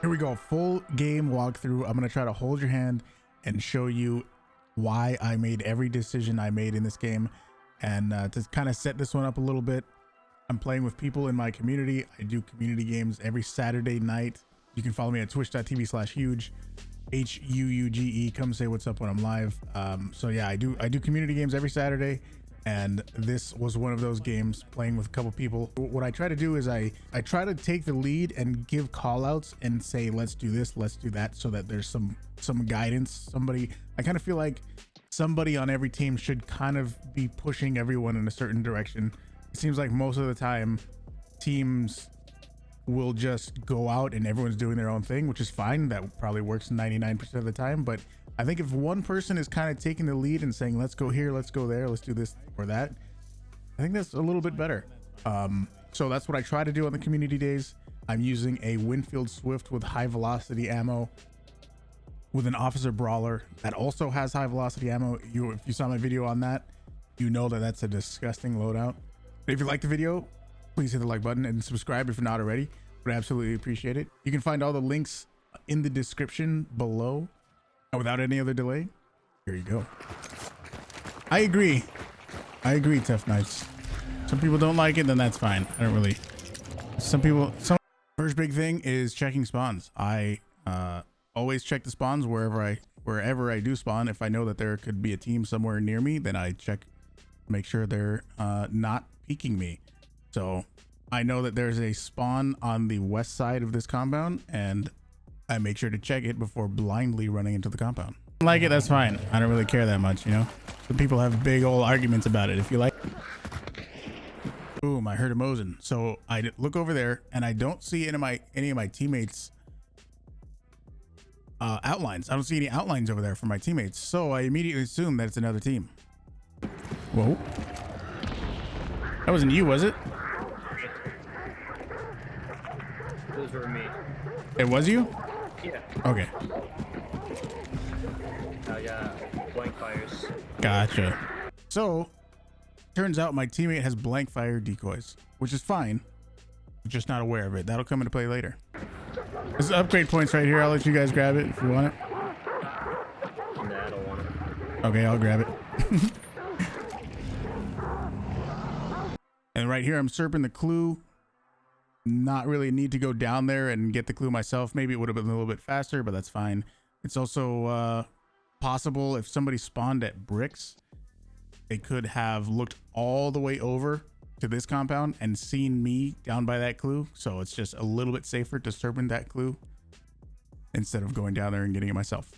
Here we go, full game walkthrough. I'm gonna try to hold your hand and show you why I made every decision I made in this game. And to kind of set this one up a little bit, I'm playing with people in my community. I do community games every Saturday night. You can follow me at twitch.tv/Huuge, Huuge. Come say what's up when I'm live. So yeah, I do community games every Saturday, and this was one of those games, playing with a couple people. What I try to do is I try to take the lead and give call outs and say, let's do this, let's do that, so that there's some guidance. I kind of feel like somebody on every team should kind of be pushing everyone in a certain direction. It seems like most of the time teams will just go out and everyone's doing their own thing, which is fine. That probably works 99% of the time. But I think if one person is kind of taking the lead and saying, let's go here, let's go there, let's do this or that, I think that's a little bit better. So that's what I try to do on the community days. I'm using a Winfield Swift with high velocity ammo with an officer brawler that also has high velocity ammo. If you saw my video on that, you know that that's a disgusting loadout. But if you like the video, please hit the like button and subscribe if you're not already. Would absolutely appreciate it. You can find all the links in the description below. And without any other delay, here you go. I agree, Tough Knights. Some people don't like it, then that's fine. I don't really. First big thing is checking spawns. I always check the spawns wherever I do spawn. If I know that there could be a team somewhere near me, then I check, make sure they're not peeking me. So I know that there's a spawn on the west side of this compound, and I make sure to check it before blindly running into the compound. Like it, that's fine. I don't really care that much, you know. Some people have big old arguments about it. If you like, boom, I heard a Mosin. So I look over there and I don't see any of my teammates outlines. I don't see any outlines over there for my teammates, so I immediately assume that it's another team. Whoa, that wasn't you, was it? Those were me. It was you? Yeah. Okay. I got blank fires. Gotcha. So turns out my teammate has blank fire decoys, which is fine. I'm just not aware of it. That'll come into play later. This is upgrade points right here. I'll let you guys grab it if you want it. Nah, I don't want it. Okay, I'll grab it. And right here, I'm serping the clue. Not really need to go down there and get the clue myself. Maybe it would have been a little bit faster, but that's fine. It's also possible if somebody spawned at bricks, they could have looked all the way over to this compound and seen me down by that clue. So it's just a little bit safer to serpent that clue instead of going down there and getting it myself.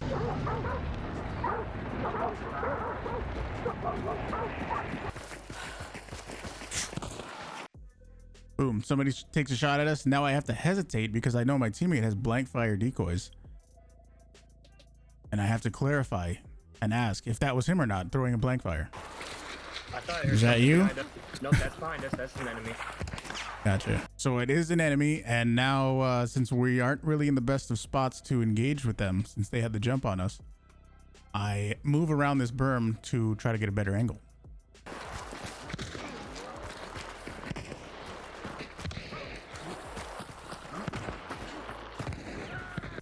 Boom, somebody takes a shot at us. Now I have to hesitate because I know my teammate has blank fire decoys. And I have to clarify and ask if that was him or not throwing a blank fire. I thought is that you? No, that's fine. That's an enemy. Gotcha. So it is an enemy, and now since we aren't really in the best of spots to engage with them, since they had the jump on us, I move around this berm to try to get a better angle.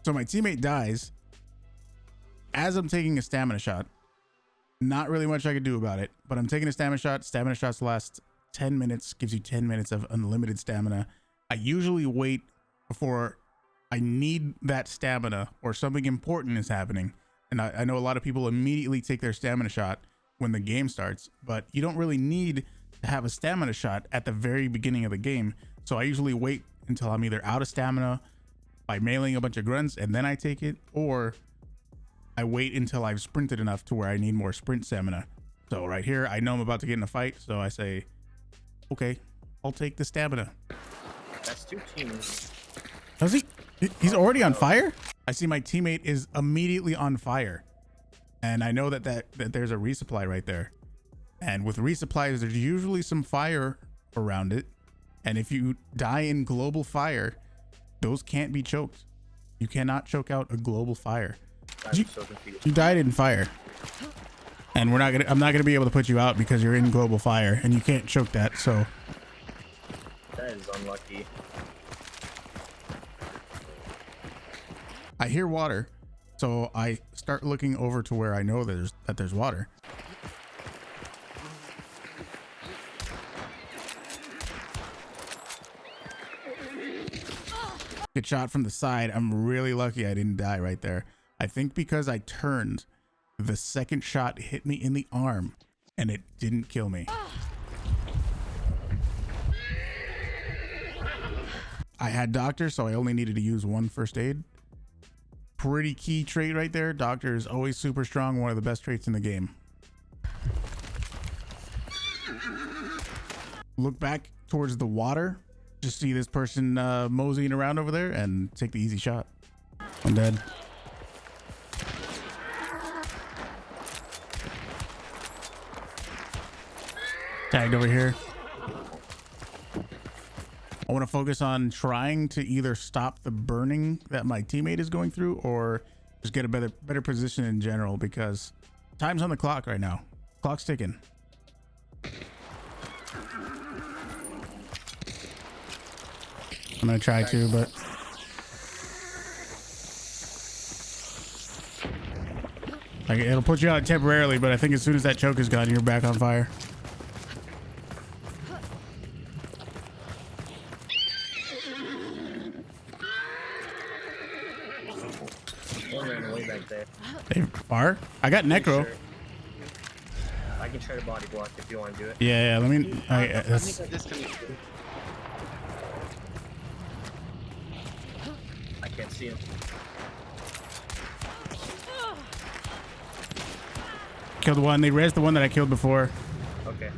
So my teammate dies as I'm taking a stamina shot. Not really much I could do about it, but I'm taking a stamina shot. Stamina shots last 10 minutes, gives you 10 minutes of unlimited stamina. I usually wait before I need that stamina or something important is happening. And I know a lot of people immediately take their stamina shot when the game starts, but you don't really need to have a stamina shot at the very beginning of the game. So I usually wait until I'm either out of stamina by mailing a bunch of grunts and then I take it, or I wait until I've sprinted enough to where I need more sprint stamina. So right here, I know I'm about to get in a fight, so I say, okay, I'll take the stamina. That's two teams. Does he? He's already on fire? I see my teammate is immediately on fire. And I know that there's a resupply right there. And with resupplies, there's usually some fire around it. And if you die in global fire, those can't be choked. You cannot choke out a global fire. You died in fire, and I'm not gonna be able to put you out because you're in global fire and you can't choke that. So that is unlucky. I hear water, so I start looking over to where I know there's water. Get shot from the side. I'm really lucky I didn't die right there. I think because I turned, the second shot hit me in the arm and it didn't kill me. I had doctor, so I only needed to use 1 first aid. Pretty key trait right there. Doctor is always super strong, one of the best traits in the game. Look back towards the water. Just see this person moseying around over there and take the easy shot. I'm dead. Tagged over here. I want to focus on trying to either stop the burning that my teammate is going through or just get a better position in general, because time's on the clock right now. Clock's ticking. I'm gonna try to, but like, it'll put you out temporarily, but I think as soon as that choke is gone, you're back on fire. One ran away back there. They are? I got necro. Sure. I can try to body block if you want to do it. Yeah, let me. I think I disconnected. I can't see him. Killed one. They rezzed the one that I killed before. Okay.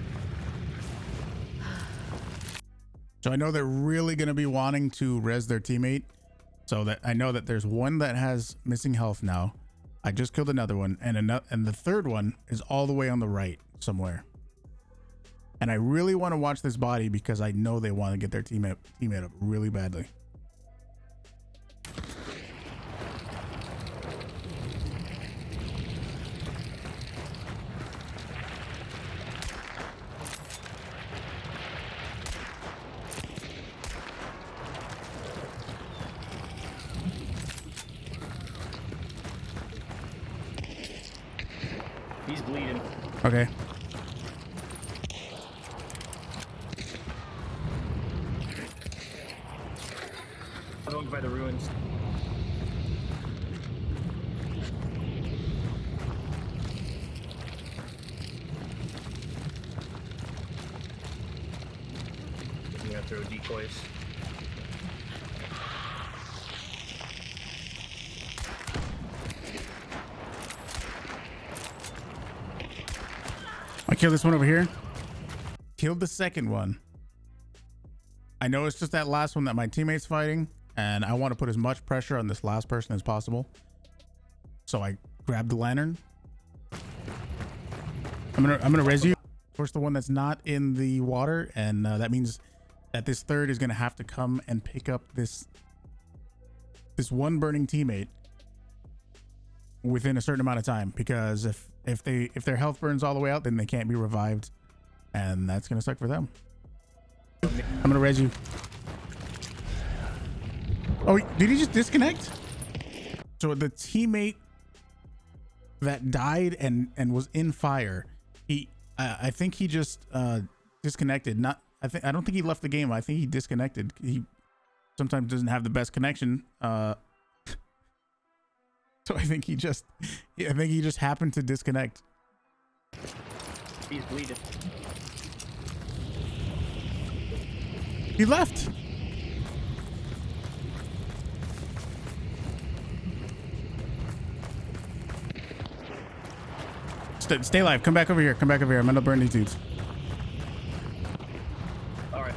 So I know they're really going to be wanting to res their teammate. So that I know that there's one that has missing health now. I just killed another one, and the third one is all the way on the right somewhere. And I really want to watch this body because I know they want to get their teammate up really badly. He's bleeding. Okay. I'm going by the ruins. I'm gonna throw decoys. I killed this one over here. Killed the second one. I know it's just that last one that my teammate's fighting, and I want to put as much pressure on this last person as possible. So I grabbed the lantern. I'm gonna res you. Force the one that's not in the water, and that means that this third is gonna have to come and pick up this one burning teammate within a certain amount of time, because if their health burns all the way out, then they can't be revived, and that's gonna suck for them. I'm gonna res you. Oh, did he just disconnect? So the teammate that died and was in fire, I think he just disconnected. I don't think he left the game. I think he disconnected. He sometimes doesn't have the best connection. So I think he just happened to disconnect. He's bleeding. He left. Stay alive. Come back over here. Come back over here. I'm gonna burn these dudes. All right.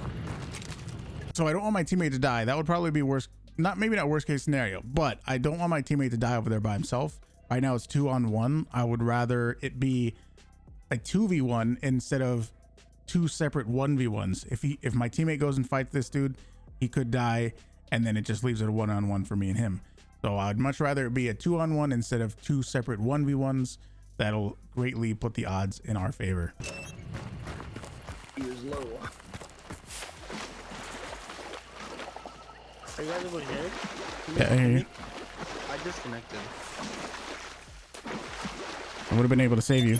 So I don't want my teammate to die. That would probably be worst. Maybe not worst case scenario, but I don't want my teammate to die over there by himself. Right now it's 2-on-1. I would rather it be a 2v1 instead of 2 separate 1v1s. If my teammate goes and fights this dude, he could die, and then it just leaves it a 1-on-1 for me and him. So I'd much rather it be a 2-on-1 instead of 2 separate 1v1s. That'll greatly put the odds in our favor. He was low. Are you guys able to hear it? Yeah, I hear you. I got disconnected. I would have been able to save you.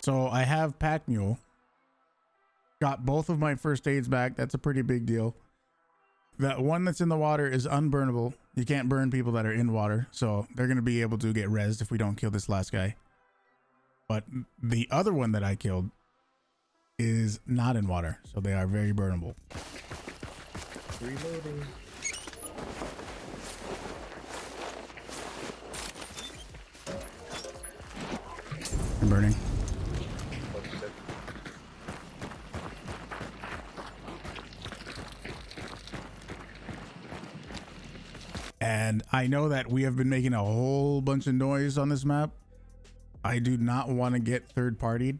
So I have Pack Mule. Got both of my first aids back. That's a pretty big deal. That one that's in the water is unburnable. You can't burn people that are in water. So they're going to be able to get rezzed if we don't kill this last guy. But the other one that I killed is not in water. So they are very burnable. Reloading. I'm burning. And I know that we have been making a whole bunch of noise on this map. I do not want to get third partied.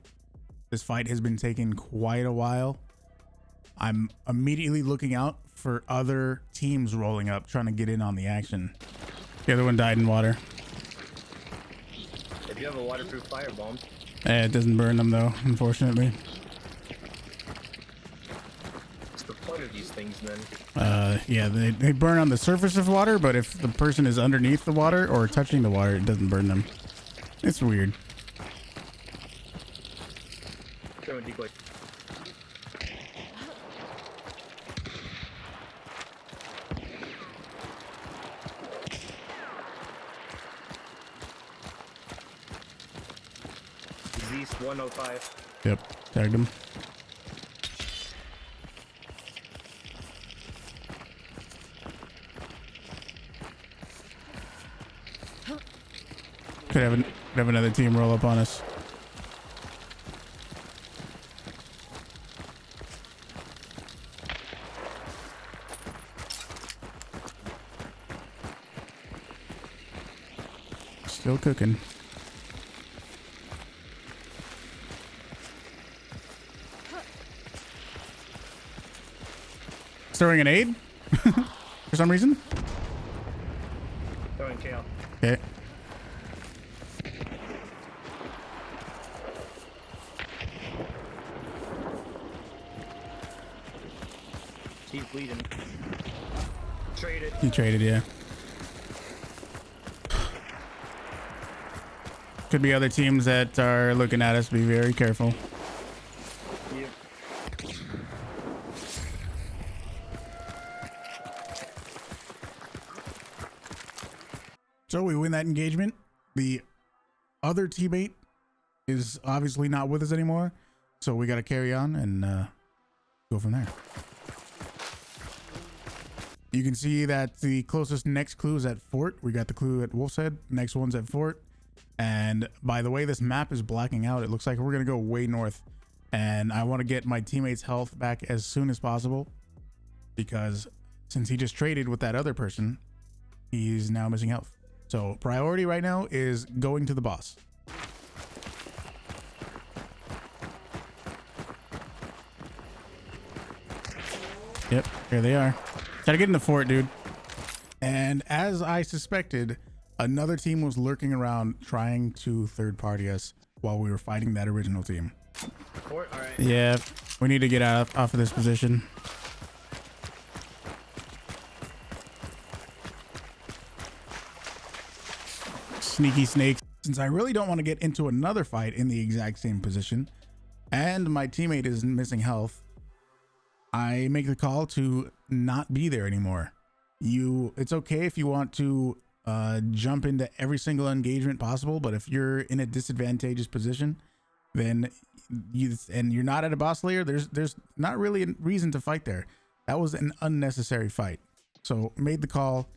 This fight has been taking quite a while. I'm immediately looking out for other teams rolling up, trying to get in on the action. The other one died in water. If you have a waterproof firebomb. It doesn't burn them though, unfortunately. What's the point of these things then? Yeah, they burn on the surface of water, but if the person is underneath the water or touching the water, it doesn't burn them. It's weird. Throw a decoy. East 105. Yep, tagged him. Could have another team roll up on us. Still cooking. Throwing an aid for some reason. Throwing tail. Okay. He's bleeding. Traded. He traded, yeah. Could be other teams that are looking at us. Be very careful. Yep. So we win that engagement. The other teammate is obviously not with us anymore. So we got to carry on and go from there. You can see that the closest next clue is at Fort. We got the clue at Wolf's Head. Next one's at Fort. And by the way this map is blacking out, it looks like we're going to go way north. And I want to get my teammate's health back as soon as possible. Because since he just traded with that other person, he's now missing health. So priority right now is going to the boss. Yep, here they are. Gotta get in the fort, dude. And as I suspected, another team was lurking around trying to third party us while we were fighting that original team. Fort, all right. Yeah, we need to get off of this position. Sneaky snakes. Since I really don't want to get into another fight in the exact same position and my teammate is missing health, I make the call to not be there anymore. It's okay if you want to jump into every single engagement possible, but if you're in a disadvantageous position, then you're not at a boss layer, there's not really a reason to fight there. That was an unnecessary fight. So made the call,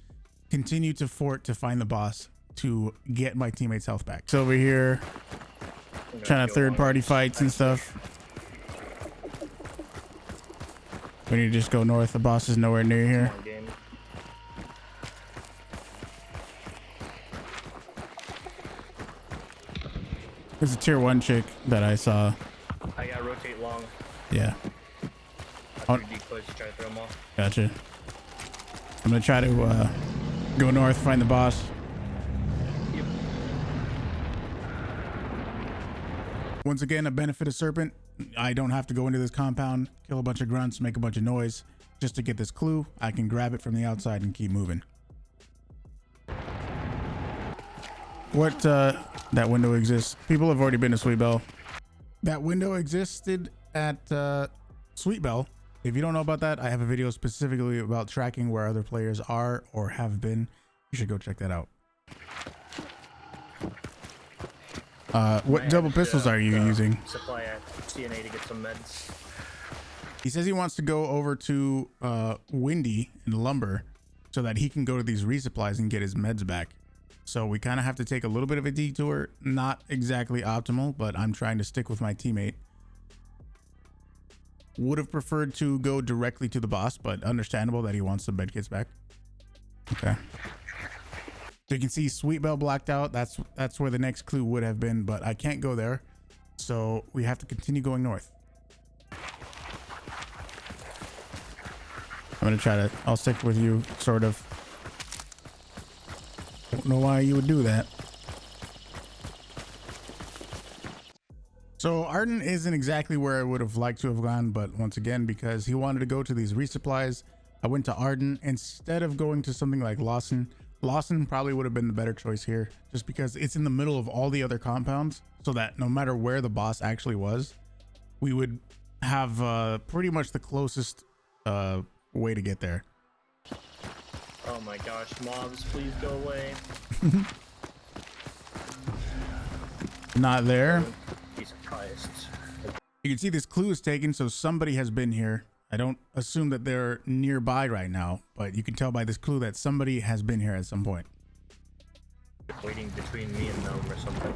continue to fort to find the boss to get my teammate's health back. So over here trying to third party fights and stuff. We need to just go north. The boss is nowhere near here. There's a tier 1 chick that I saw. I gotta rotate long. Yeah. I threw decoys to try to throw them off. Gotcha. I'm gonna try to go north, find the boss. Yep. Once again, a benefit of Serpent. I don't have to go into this compound, kill a bunch of grunts, make a bunch of noise just to get this clue. I can grab it from the outside and keep moving. What, that window exists. People have already been to Sweet Bell. That window existed at Sweet Bell. If you don't know about that, I have a video specifically about tracking where other players are or have been. You should go check that out. What double pistols are you using? Supply at CNA to get some meds. He says he wants to go over to Windy and Lumber so that he can go to these resupplies and get his meds back. So we kind of have to take a little bit of a detour. Not exactly optimal, but I'm trying to stick with my teammate. Would have preferred to go directly to the boss, but understandable that he wants the med kits back. Okay. So you can see Sweet Bell blacked out. That's where the next clue would have been, but I can't go there. So we have to continue going north. I'm gonna try to, I'll stick with you, sort of. Don't know why you would do that. So Arden isn't exactly where I would have liked to have gone, but once again, because he wanted to go to these resupplies, I went to Arden instead of going to something like Lawson. Lawson probably would have been the better choice here, just because it's in the middle of all the other compounds, so that no matter where the boss actually was, we would have pretty much the closest way to get there. Oh my gosh, mobs, please go away. Not there. Jesus Christ. You can see this clue is taken, so somebody has been here. I don't assume that they're nearby right now, but you can tell by this clue that somebody has been here at some point. Waiting between me and them or something.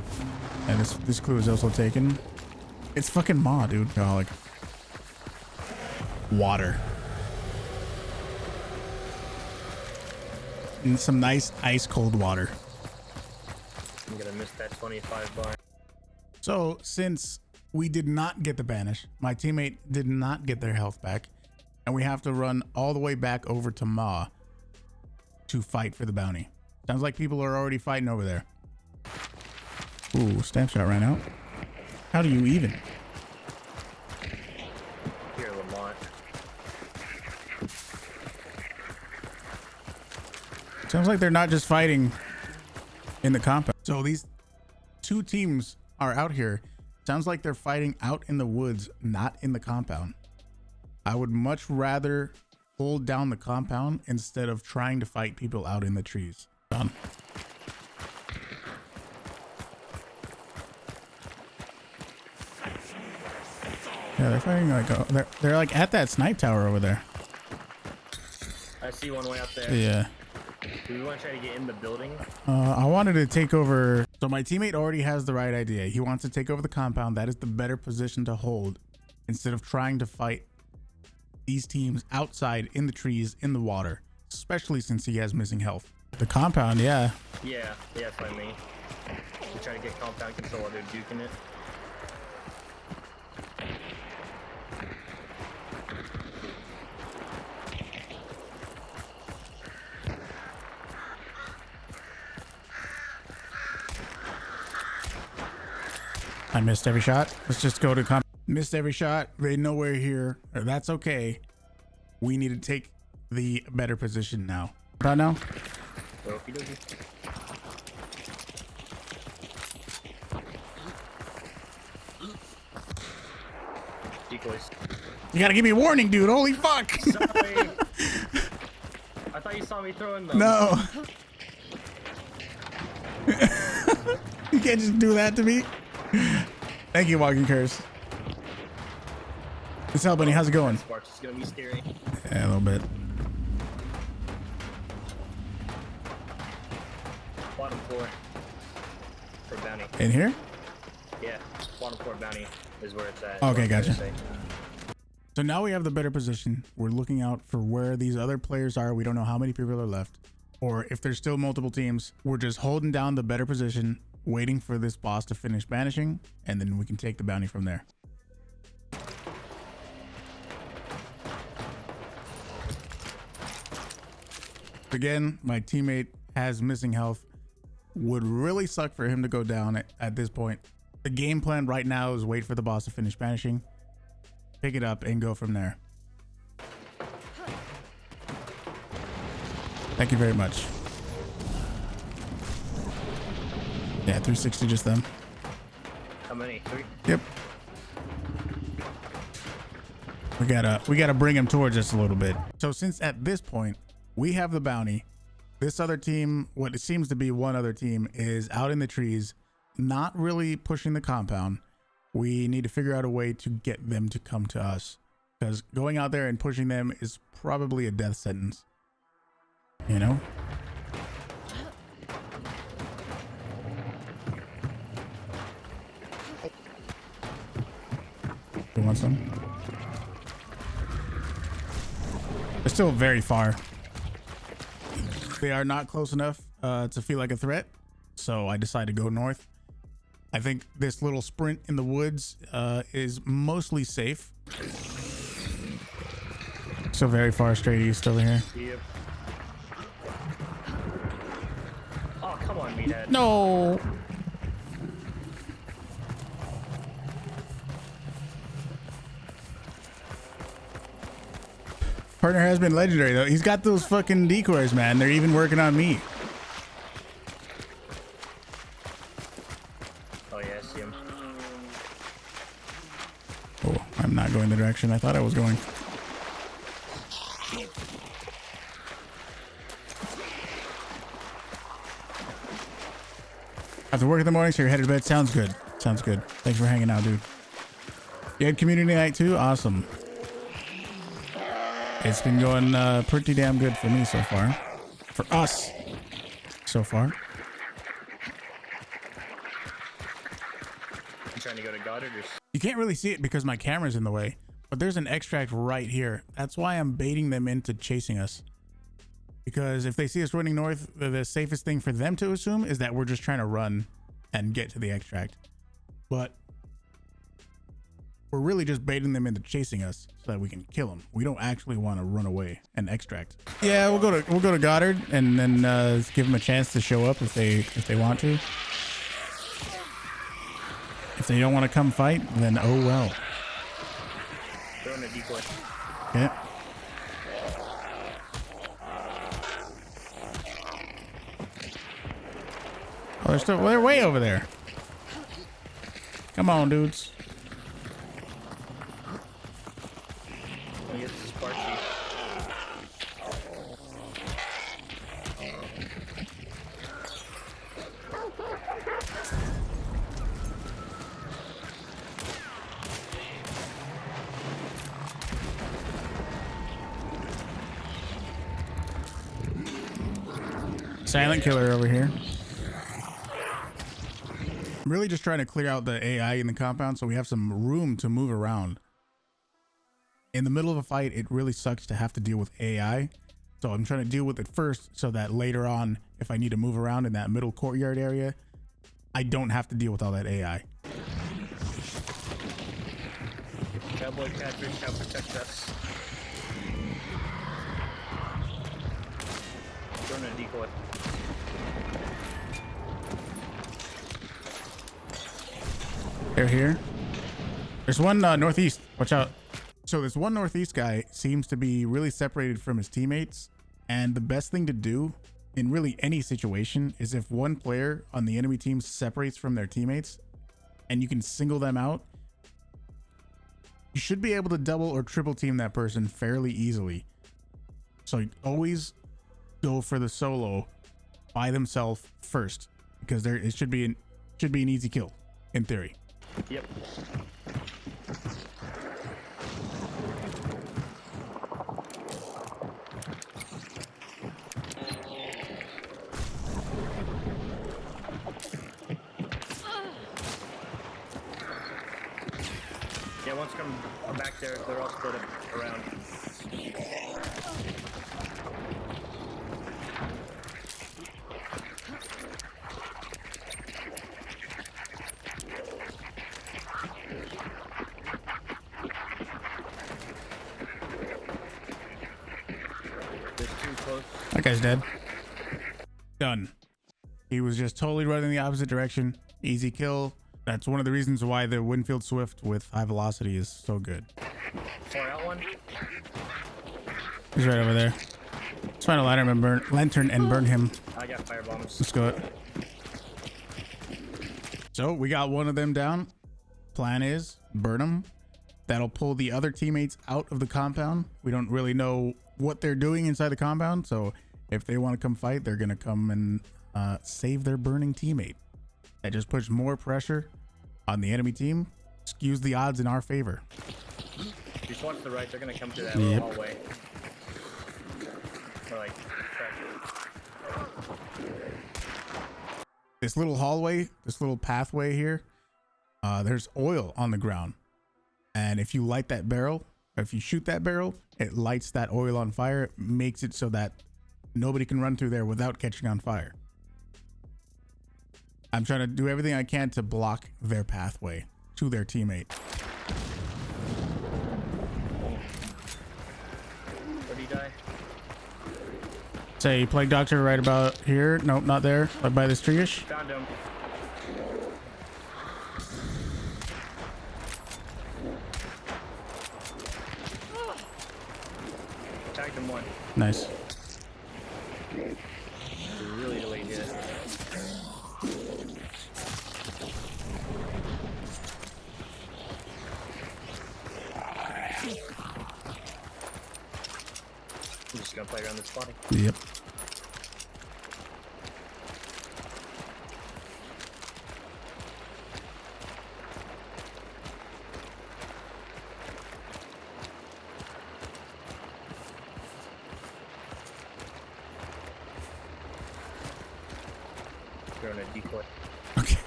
And this clue is also taken. It's fucking Ma, dude. Oh, like water. And some nice ice cold water. I'm gonna miss that 25 bar. So since we did not get the banish, my teammate did not get their health back, and we have to run all the way back over to Ma to fight for the bounty. Sounds like people are already fighting over there. Ooh, stamp shot ran out. How do you even? Here, Lamont. Sounds like they're not just fighting in the compound. So these two teams are out here. Sounds like they're fighting out in the woods, not in the compound. I would much rather hold down the compound instead of trying to fight people out in the trees. Done. Yeah, they're fighting like they're like at that snipe tower over there. I see one way up there. Yeah. Do we want to try to get in the building? I wanted to take over. So my teammate already has the right idea. He wants to take over the compound. That is the better position to hold instead of trying to fight these teams outside in the trees, in the water, especially since he has missing health. The compound, yeah. Yeah, that's what I mean. We try to get compound control while they're duking it. I missed every shot. Let's just go to comp. Missed every shot. They know we're here. That's okay. We need to take the better position now. About now? Okie dokie. Decoys. You gotta give me a warning, dude. Holy fuck. Sorry. I thought you saw me throwing them. No. You can't just do that to me. Thank you, Walking Curse. What's up, buddy? How's it going? Sparks is gonna be scary. Yeah, a little bit. Bottom floor for bounty. In here? Yeah, bottom floor bounty is where it's at. Okay, gotcha. So now we have the better position. We're looking out for where these other players are. We don't know how many people are left, or if there's still multiple teams. We're just holding down the better position, waiting for this boss to finish banishing, and then we can take the bounty from there. Again, my teammate has missing health. Would really suck for him to go down at this point. The game plan right now is wait for the boss to finish banishing, pick it up, and go from there. Thank you very much. Yeah, 360 just them. How many? 3? Yep. We gotta bring him towards us a little bit. So since at this point we have the bounty, this other team, what it seems to be one other team, is out in the trees, not really pushing the compound. We need to figure out a way to get them to come to us, because going out there and pushing them is probably a death sentence. You know? You want some? They're still very far. They are not close enough to feel like a threat, so I decided to go north. I think this little sprint in the woods is mostly safe. So very far straight east over here. Yep. Oh, come on, meathead. No. Partner has been legendary though. He's got those fucking decoys, man. They're even working on me. Oh yeah, I see him. Oh, I'm not going the direction I thought I was going. After work in the morning, so you're headed to bed. Sounds good. Sounds good. Thanks for hanging out, dude. You had community night too? Awesome. It's been going pretty damn good for me so far. For us, so far. You trying to go to Goddard or? You can't really see it because my camera's in the way, but there's an extract right here. That's why I'm baiting them into chasing us. Because if they see us running north, the safest thing for them to assume is that we're just trying to run and get to the extract. But we're really just baiting them into chasing us so that we can kill them. We don't actually want to run away and extract. Yeah, we'll go to Goddard and then give them a chance to show up if they want to. If they don't want to come fight, then oh well. Throwing a decoy. Yeah. Oh, they're way over there. Come on, dudes. Oh, yes, this is Sparky. Silent killer over here. I'm really just trying to clear out the AI in the compound so we have some room to move around. In the middle of a fight, it really sucks to have to deal with AI. So I'm trying to deal with it first so that later on, if I need to move around in that middle courtyard area, I don't have to deal with all that AI. Cowboy catfish shall protect us. Throwing a decoy. They're here. There's one northeast. Watch out. So this one northeast guy seems to be really separated from his teammates. And the best thing to do in really any situation is if one player on the enemy team separates from their teammates and you can single them out, you should be able to double or triple team that person fairly easily. So always go for the solo by themselves first, because it should be an easy kill in theory. Yep. Yeah, once come back there, they're all split up around. That guy's dead. Done. He was just totally running the opposite direction. Easy kill. That's one of the reasons why the Winfield Swift with high velocity is so good. Far out one. He's right over there. Let's find a lantern and burn him. I got fire bombs. Let's go. So we got one of them down. Plan is burn them. That'll pull the other teammates out of the compound. We don't really know what they're doing inside the compound, so if they want to come fight, they're gonna come and save their burning teammate. That just puts more pressure on the enemy team, skews the odds in our favor. Just watch the right. They're gonna come to that little hallway. Or like, this little hallway, this little pathway here, there's oil on the ground. And if you light that barrel, or if you shoot that barrel, it lights that oil on fire, makes it so that nobody can run through there without catching on fire. I'm trying to do everything I can to block their pathway to their teammate. where did he die? Say, Plague Doctor right about here. Nope, not there. Right by this tree-ish. Found him. Tagged him one. Nice. Really delayed hit. I'm just gonna play around this spotting. Yep. Throwing a decoy. Okay.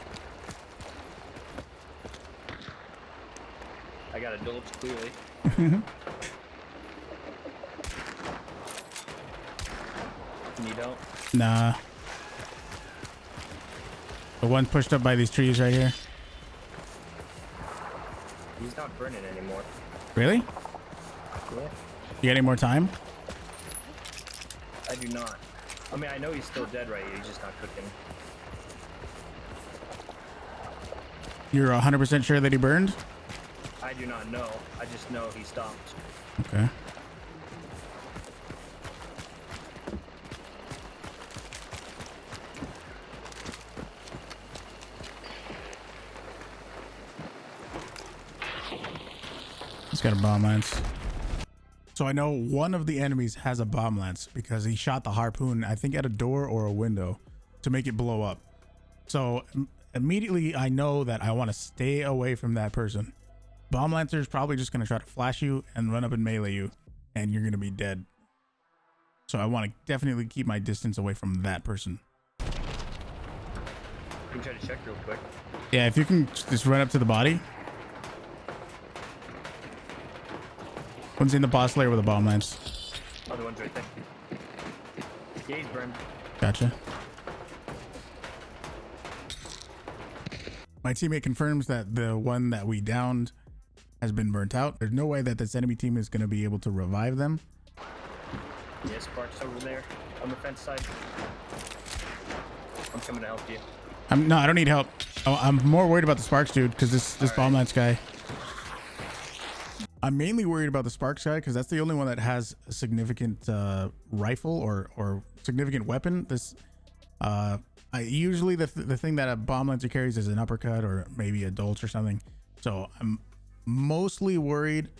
I got a dulge clearly. You don't? Nah. The one pushed up by these trees right here. He's not burning anymore. Really? Yeah. You got any more time? I do not. I mean, I know he's still dead right here. He's just not cooking. You're 100% sure that he burned? I do not know. I just know he stopped. Okay. He's got a bomb lance. So I know one of the enemies has a bomb lance because he shot the harpoon, I think at a door or a window to make it blow up. So immediately I know that I want to stay away from that person. Bomb lancer is probably just going to try to flash you and run up and melee you, and you're going to be dead. So I want to definitely keep my distance away from that person. You can try to check real quick. Yeah, if you can just run up to the body. One's in the boss layer with a bomb lance. Other one's right there. Yeah, he's burned. Gotcha. My teammate confirms that the one that we downed has been burnt out. There's no way that this enemy team is going to be able to revive them. Yeah, Spark's over there on the fence side. I'm coming to help you. No, I don't need help. Oh, I'm more worried about the Sparks dude because this bomb lance guy. I'm mainly worried about the Sparks guy because that's the only one that has a significant rifle or significant weapon. This usually the thing that a bomb lancer carries is an uppercut or maybe a dolch or something. So I'm mostly worried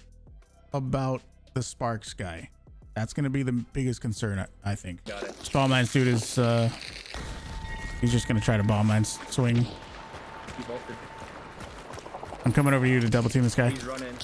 about the Sparks guy. That's going to be the biggest concern, I think. Got it. This bomb lance dude is he's just going to try to bomb lance swing. He bolted. I'm coming over to you to double team this guy. He's running.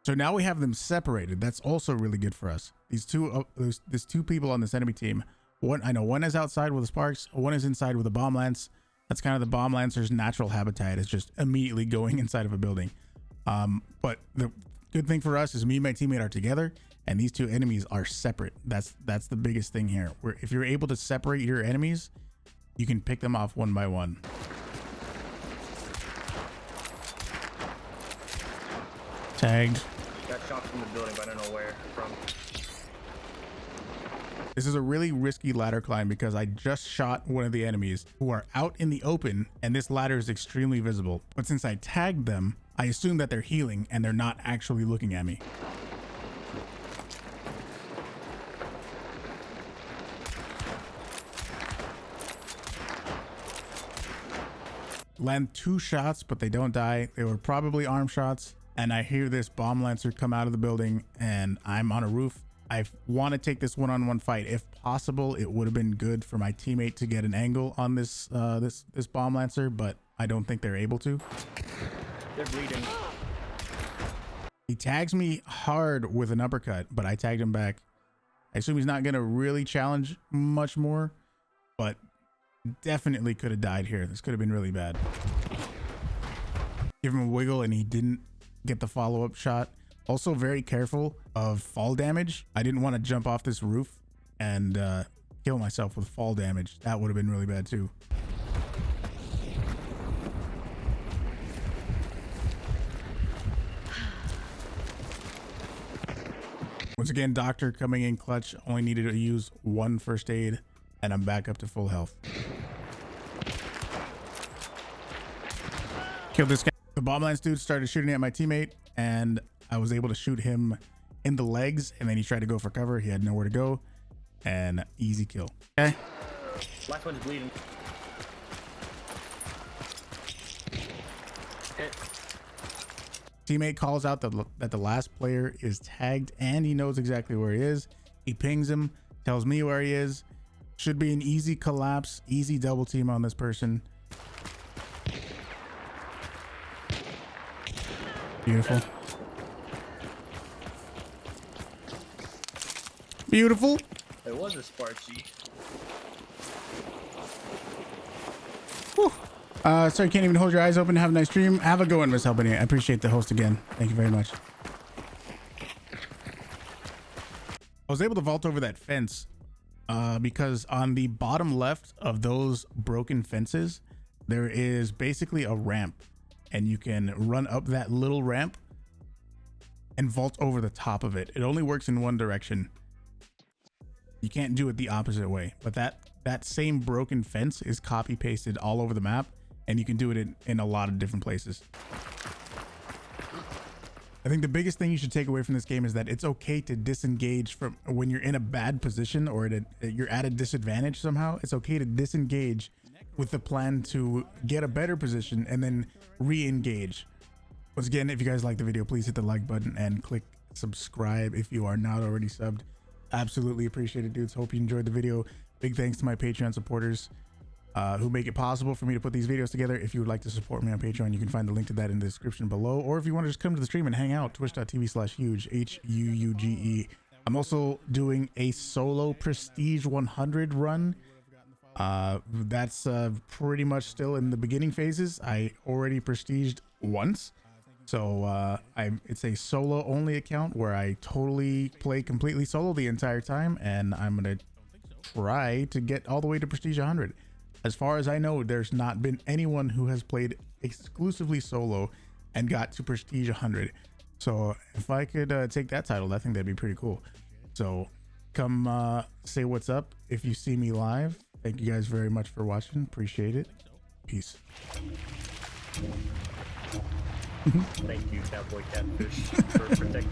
So now we have them separated. That's also really good for us. These two, there's two people on this enemy team. One is outside with the Sparks. One is inside with a bomb lance. That's kind of the bomb lancer's natural habitat. Is just immediately going inside of a building. But the good thing for us is me and my teammate are together, and these two enemies are separate. That's the biggest thing here. Where if you're able to separate your enemies, you can pick them off one by one. Tagged. Got shot from the building, but I don't know where from. This is a really risky ladder climb because I just shot one of the enemies who are out in the open, and this ladder is extremely visible. But since I tagged them, I assume that they're healing and they're not actually looking at me. Land 2 shots, but they don't die. They were probably arm shots. And I hear this bomb lancer come out of the building, and I'm on a roof. I want to take this one-on-one fight. If possible, it would have been good for my teammate to get an angle on this this bomb lancer, but I don't think they're able to. They're bleeding. He tags me hard with an uppercut, but I tagged him back. I assume he's not going to really challenge much more, but definitely could have died here. This could have been really bad. Give him a wiggle and he didn't get the follow-up shot. Also very careful of fall damage. I didn't want to jump off this roof and kill myself with fall damage. That would have been really bad too. Once again, doctor coming in clutch. Only needed to use 1 first aid and I'm back up to full health. Killed this guy. The bomb lance dude started shooting at my teammate and I was able to shoot him in the legs, and then he tried to go for cover. He had nowhere to go, and easy kill. Okay. Last one's bleeding. Hit. Teammate calls out that the last player is tagged and he knows exactly where he is. He pings him, tells me where he is. Should be an easy collapse, easy double team on this person. Beautiful. Beautiful. It was a Sparky. Sorry, can't even hold your eyes open. Have a nice dream. Have a good one, Miss Albany. I appreciate the host again. Thank you very much. I was able to vault over that fence because on the bottom left of those broken fences, there is basically a ramp, and you can run up that little ramp and vault over the top of it. It only works in one direction. You can't do it the opposite way, but that same broken fence is copy pasted all over the map, and you can do it in a lot of different places. I think the biggest thing you should take away from this game is that it's okay to disengage from when you're in a bad position or you're at a disadvantage somehow. It's okay to disengage with the plan to get a better position and then re-engage. Once again, if you guys like the video, please hit the like button and click subscribe if you are not already subbed. Absolutely appreciate it, dudes. Hope you enjoyed the video. Big thanks to my Patreon supporters who make it possible for me to put these videos together. If you would like to support me on Patreon, you can find the link to that in the description below. Or if you want to just come to the stream and hang out, twitch.tv/Huuge, Huuge. I'm also doing a solo Prestige 100 run. That's pretty much still in the beginning phases. I already prestiged once. So it's a solo only account where I totally play completely solo the entire time, and I'm gonna try to get all the way to Prestige 100. As far as I know, there's not been anyone who has played exclusively solo and got to Prestige 100. So if I could take that title, I think that'd be pretty cool. So come say what's up if you see me live. Thank you guys very much for watching. Appreciate it. Peace. Thank you, Cowboy Catfish, for protecting